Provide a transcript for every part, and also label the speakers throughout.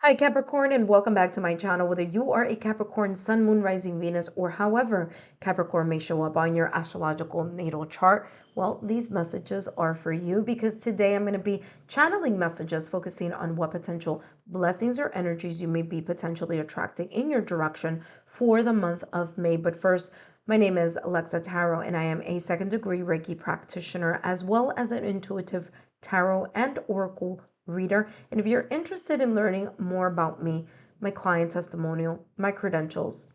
Speaker 1: Hi Capricorn, and welcome back to my channel. Whether you are a Capricorn, Sun, Moon, Rising, Venus, or however Capricorn may show up on your astrological natal chart, well, these messages are for you because today I'm going to be channeling messages focusing on what potential blessings or energies you may be potentially attracting in your direction for the month of May. But first, my name is Lexa Tarot, and I am a second-degree Reiki practitioner as well as an intuitive tarot and oracle reader. And if you're interested in learning more about me, my client testimonial, my credentials,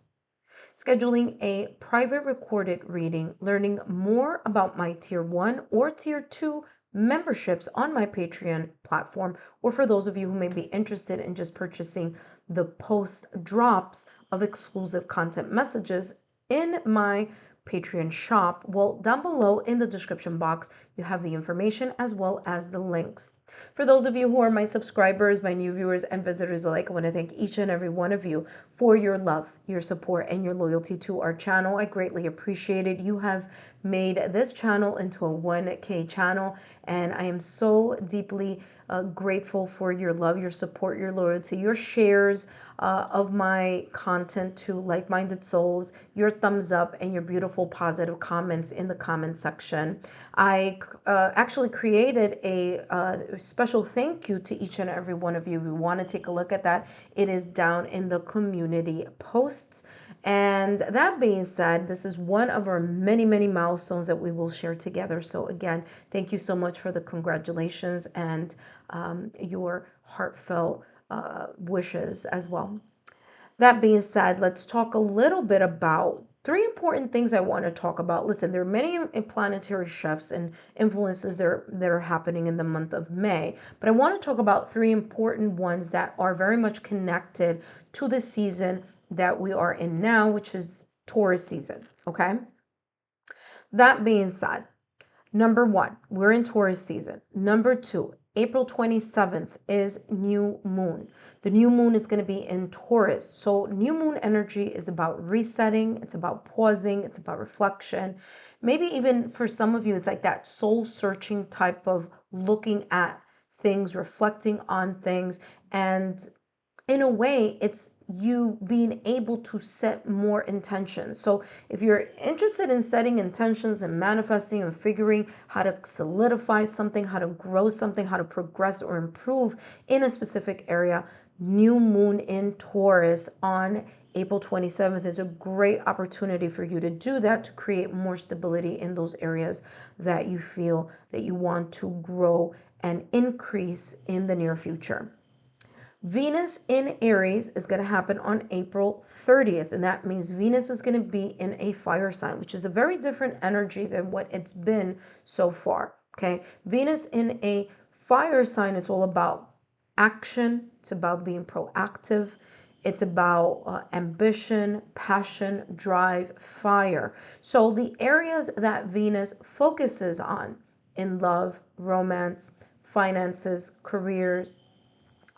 Speaker 1: scheduling a private recorded reading, learning more about my tier 1 or tier 2 memberships on my Patreon platform, or for those of you who may be interested in just purchasing the post drops of exclusive content messages in my Patreon shop, well, down below in the description box, you have the information as well as the links. For those of you who are my subscribers, my new viewers and visitors alike, I want to thank each and every one of you for your love, your support, and your loyalty to our channel. I greatly appreciate it. You have made this channel into a 1K channel, and I am so deeply grateful for your love, your support, your loyalty, your shares of my content to like-minded souls, your thumbs up, and your beautiful positive comments in the comment section. I actually created a special thank you to each and every one of you. If you want to take a look at that, it is down in the community posts. And that being said, this is one of our many, many milestones that we will share together. So again, thank you so much for the congratulations and your heartfelt wishes as well. That being said, let's talk a little bit about three important things I want to talk about. Listen, there are many planetary shifts and influences that are happening in the month of May, but I want to talk about three important ones that are very much connected to the season that we are in now, which is Taurus season, okay? That being said, number one, we're in Taurus season. Number two, April 27th is new moon. The new moon is going to be in Taurus. So new moon energy is about resetting. It's about pausing. It's about reflection. Maybe even for some of you, it's like that soul searching type of looking at things, reflecting on things. And in a way, it's you being able to set more intentions. So if you're interested in setting intentions and manifesting and figuring how to solidify something, how to grow something, how to progress or improve in a specific area, new moon in Taurus on April 27th is a great opportunity for you to do that, to create more stability in those areas that you feel that you want to grow and increase in the near future. Venus in Aries is going to happen on April 30th, and that means Venus is going to be in a fire sign, which is a very different energy than what it's been so far. Okay, Venus in a fire sign, it's all about action, it's about being proactive, it's about ambition, passion, drive, fire. So the areas that Venus focuses on in love, romance, finances, careers,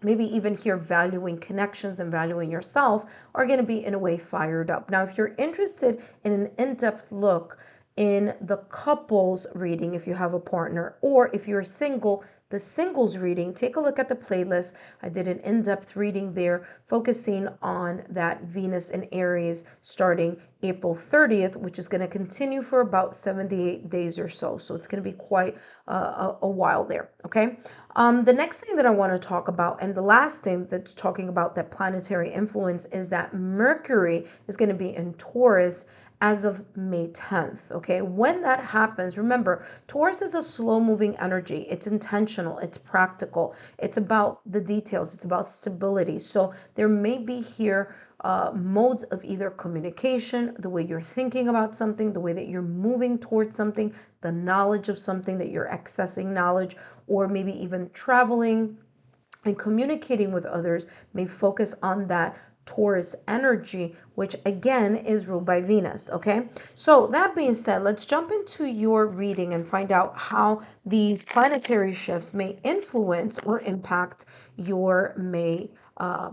Speaker 1: maybe even here valuing connections and valuing yourself, are going to be in a way fired up. Now, if you're interested in an in-depth look in the couples reading, if you have a partner, or if you're single, the singles reading, take a look at the playlist. I did an in-depth reading there focusing on that Venus in Aries starting April 30th, which is going to continue for about 78 days or so. So it's going to be quite a while there. Okay. The next thing that I want to talk about, and the last thing that's talking about that planetary influence, is that Mercury is going to be in Taurus as of May 10th. Okay, when that happens, remember, Taurus is a slow moving energy. It's intentional, it's practical, it's about the details, it's about stability. So there may be here modes of either communication, the way you're thinking about something, the way that you're moving towards something, the knowledge of something, that you're accessing knowledge, or maybe even traveling and communicating with others may focus on that Taurus energy, which again is ruled by Venus. Okay, so that being said, let's jump into your reading and find out how these planetary shifts may influence or impact your May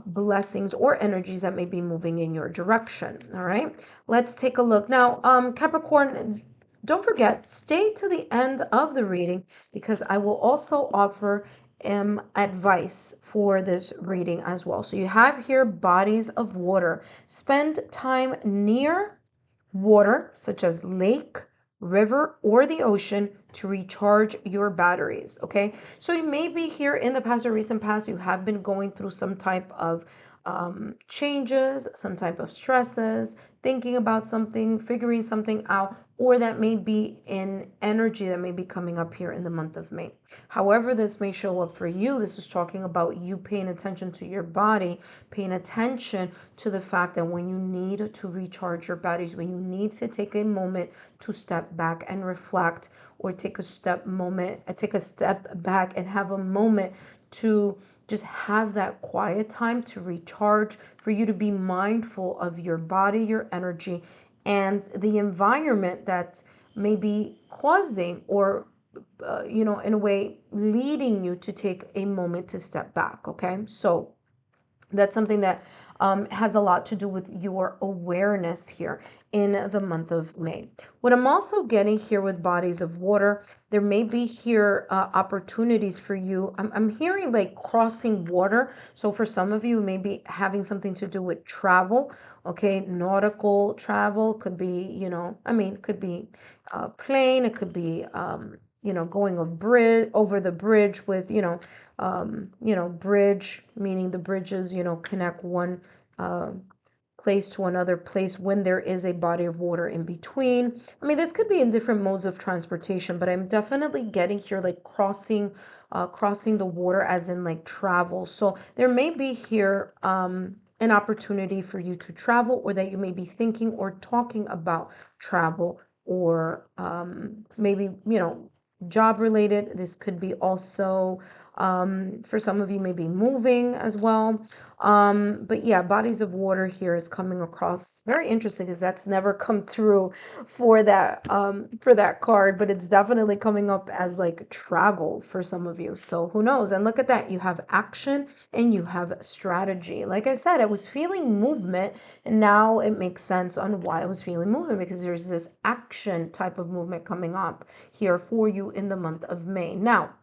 Speaker 1: blessings or energies that may be moving in your direction. All right, let's take a look now. Capricorn, don't forget, stay to the end of the reading because I will also offer advice for this reading as well. So you have here bodies of water. Spend time near water, such as lake, river, or the ocean to recharge your batteries. Okay, so you may be here in the past or recent past, you have been going through some type of changes, some type of stresses, thinking about something, figuring something out, or that may be in energy that may be coming up here in the month of May. However, this may show up for you. This is talking about you paying attention to your body, paying attention to the fact that when you need to recharge your batteries, when you need to take a moment to step back and reflect, or take a step back and have a moment to just have that quiet time to recharge, for you to be mindful of your body, your energy, and the environment that may be causing or in a way leading you to take a moment to step back. Okay, so that's something that has a lot to do with your awareness here in the month of May. What I'm also getting here with bodies of water, there may be here opportunities for you. I'm hearing like crossing water. So for some of you, maybe having something to do with travel. Okay, nautical travel could be, could be plane. It could be, going over the bridge with, bridge, meaning the bridges, connect one place to another place when there is a body of water in between. I mean, this could be in different modes of transportation, but I'm definitely getting here like crossing the water as in like travel. So there may be here an opportunity for you to travel, or that you may be thinking or talking about travel, or maybe, job related. This could be also for some of you, maybe moving as well. But yeah, bodies of water here is coming across very interesting, because that's never come through for that card, but it's definitely coming up as like travel for some of you. So who knows? And look at that, you have action and you have strategy. Like I said, I was feeling movement, and now it makes sense on why I was feeling movement, because there's this action type of movement coming up here for you in the month of May. Now,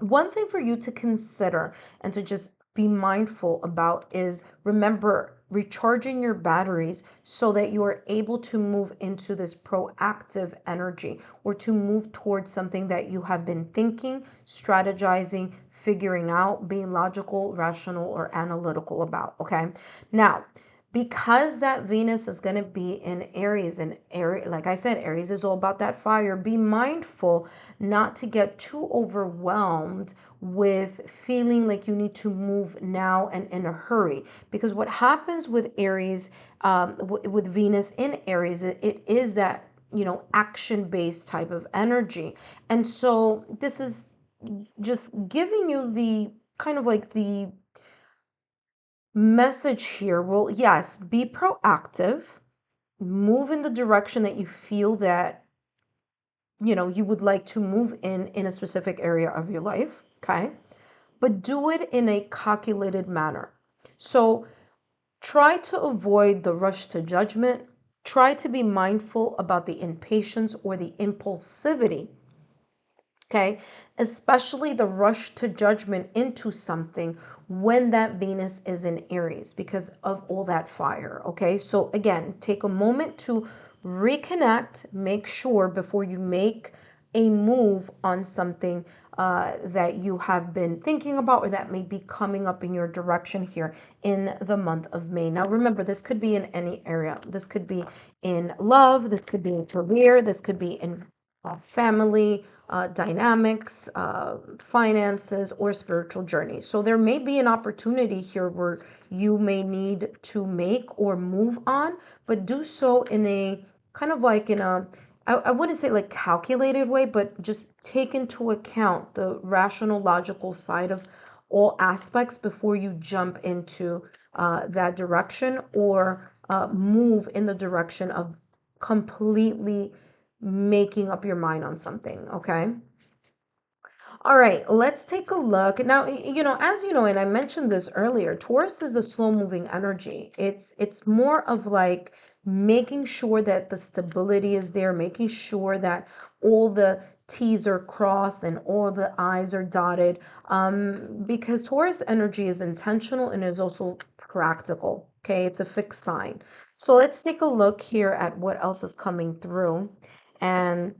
Speaker 1: one thing for you to consider and to just be mindful about is, remember, recharging your batteries so that you are able to move into this proactive energy, or to move towards something that you have been thinking, strategizing, figuring out, being logical, rational, or analytical about. Okay, now, because that Venus is going to be in Aries, and Aries, like I said, Aries is all about that fire. Be mindful not to get too overwhelmed with feeling like you need to move now and in a hurry, because what happens with Aries, with Venus in Aries, it is that, action-based type of energy. And so this is just giving you the kind of like the message here. Well, yes, be proactive, move in the direction that you feel that you would like to move in a specific area of your life. Okay, but do it in a calculated manner. So try to avoid the rush to judgment. Try to be mindful about the impatience or the impulsivity. Okay, especially the rush to judgment into something when that Venus is in Aries, because of all that fire. Okay, so again, take a moment to reconnect, make sure before you make a move on something that you have been thinking about, or that may be coming up in your direction here in the month of May. Now, remember, this could be in any area. This could be in love, this could be in career, this could be in family dynamics, finances, or spiritual journey. So there may be an opportunity here where you may need to make or move on, but do so in a kind of like in a, I wouldn't say like calculated way, but just take into account the rational, logical side of all aspects before you jump into that direction, or move in the direction of completely making up your mind on something. Okay, All right, let's take a look. Now, as you know, and I mentioned this earlier, Taurus is a slow-moving energy. It's more of like making sure that the stability is there, making sure that all the T's are crossed and all the I's are dotted. Because Taurus energy is intentional and is also practical. Okay, it's a fixed sign. So let's take a look here at what else is coming through. And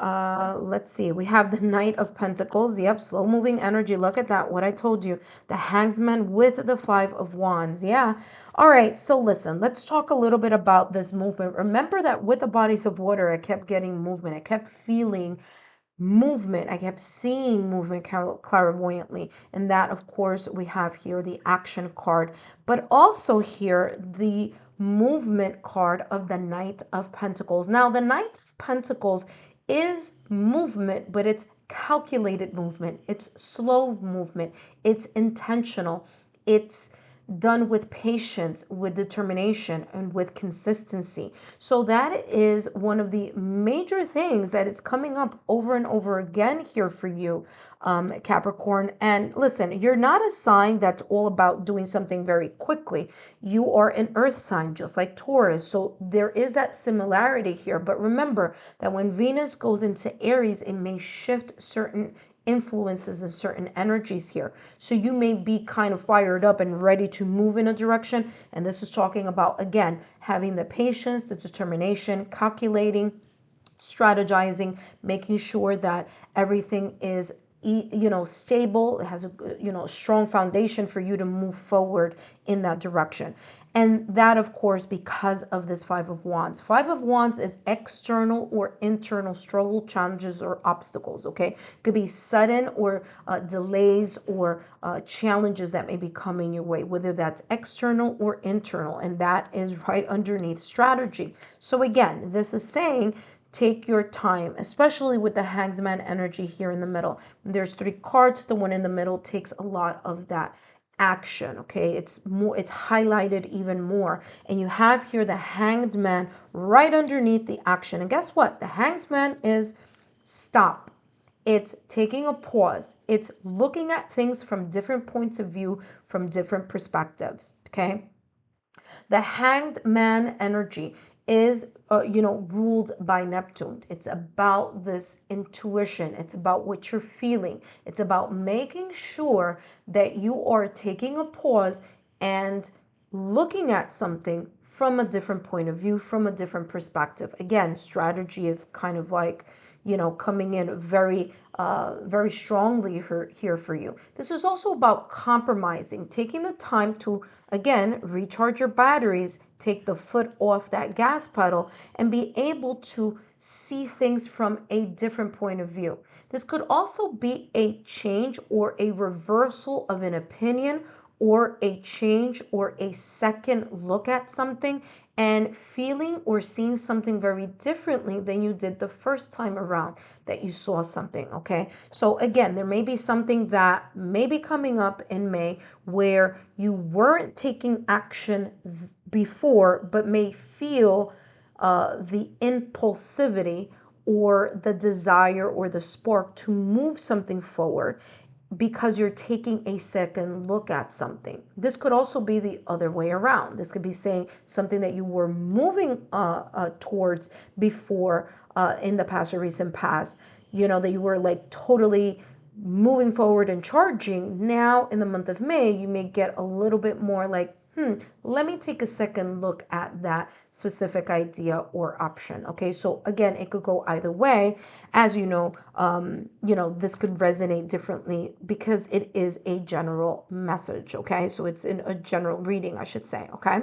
Speaker 1: let's see. We have the Knight of Pentacles. Yep, slow moving energy. Look at that. What I told you. The Hanged Man with the Five of Wands. Yeah. All right. So listen, let's talk a little bit about this movement. Remember that with the bodies of water, I kept getting movement. I kept feeling movement. I kept seeing movement clairvoyantly. And that, of course, we have here the action card, but also here the movement card of the Knight of Pentacles. Now, the Knight of Pentacles is movement, but it's calculated movement. It's slow movement. It's intentional. It's done with patience, with determination, and with consistency. So that is one of the major things that is coming up over and over again here for you, Capricorn. And listen, you're not a sign that's all about doing something very quickly. You are an earth sign, just like Taurus. So there is that similarity here. But remember that when Venus goes into Aries, it may shift certain influences and certain energies here. So you may be kind of fired up and ready to move in a direction. And this is talking about, again, having the patience, the determination, calculating, strategizing, making sure that everything is stable. It has a strong foundation for you to move forward in that direction. And that, of course, because of this Five of Wands. Five of Wands is external or internal struggle, challenges, or obstacles, okay? It could be sudden or delays or challenges that may be coming your way, whether that's external or internal. And that is right underneath strategy. So again, this is saying take your time, especially with the Hanged Man energy here in the middle. There's three cards. The one in the middle takes a lot of that action. Okay, it's highlighted even more, and you have here the Hanged Man right underneath the action. And guess what? The Hanged Man is stop. It's taking a pause. It's looking at things from different points of view, from different perspectives. Okay, the Hanged Man energy is ruled by Neptune. It's about this intuition. It's about what you're feeling. It's about making sure that you are taking a pause and looking at something from a different point of view, from a different perspective. Again, strategy is kind of like coming in very strongly here for you. This is also about compromising, taking the time to, again, recharge your batteries, take the foot off that gas pedal, and be able to see things from a different point of view. This could also be a change or a reversal of an opinion, or a change or a second look at something and feeling or seeing something very differently than you did the first time around that you saw something. Okay, so again, there may be something that may be coming up in May where you weren't taking action before, but may feel the impulsivity or the desire or the spark to move something forward because you're taking a second look at something. This could also be the other way around. This could be saying something that you were moving towards before in the past or recent past, that you were like totally moving forward and charging. Now in the month of May, you may get a little bit more like, let me take a second look at that specific idea or option. Okay, so again, it could go either way. As you know, this could resonate differently because it is a general message. Okay, so it's in a general reading, I should say. Okay.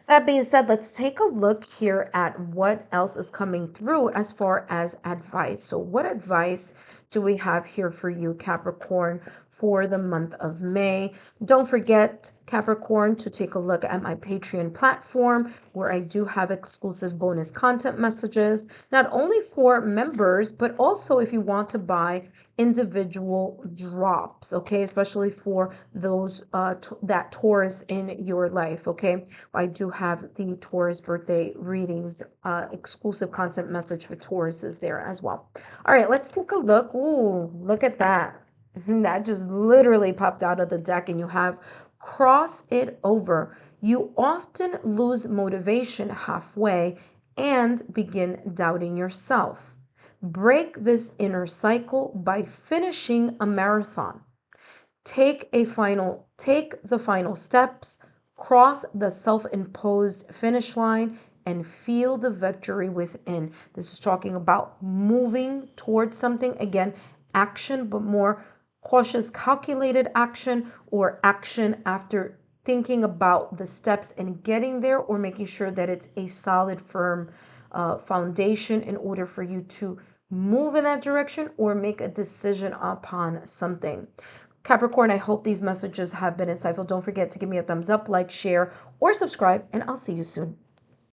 Speaker 1: That being said, let's take a look here at what else is coming through as far as advice. So what advice do we have here for you, Capricorn, for the month of May? Don't forget, Capricorn, to take a look at my Patreon platform where I do have exclusive bonus content messages, not only for members, but also if you want to buy individual drops, okay, especially for those that Taurus in your life, okay. I do have the Taurus birthday readings, exclusive content message for Taurus is there as well. All right, let's take a look. Ooh, look at that. That just literally popped out of the deck, and you have cross it over. You often lose motivation halfway and begin doubting yourself. Break this inner cycle by finishing a marathon. Take the final steps, cross the self-imposed finish line, and feel the victory within. This is talking about moving towards something. Again, action, but more cautious, calculated action, or action after thinking about the steps and getting there, or making sure that it's a solid, firm foundation in order for you to move in that direction or make a decision upon something. Capricorn, I hope these messages have been insightful. Don't forget to give me a thumbs up, like, share, or subscribe, and I'll see you soon.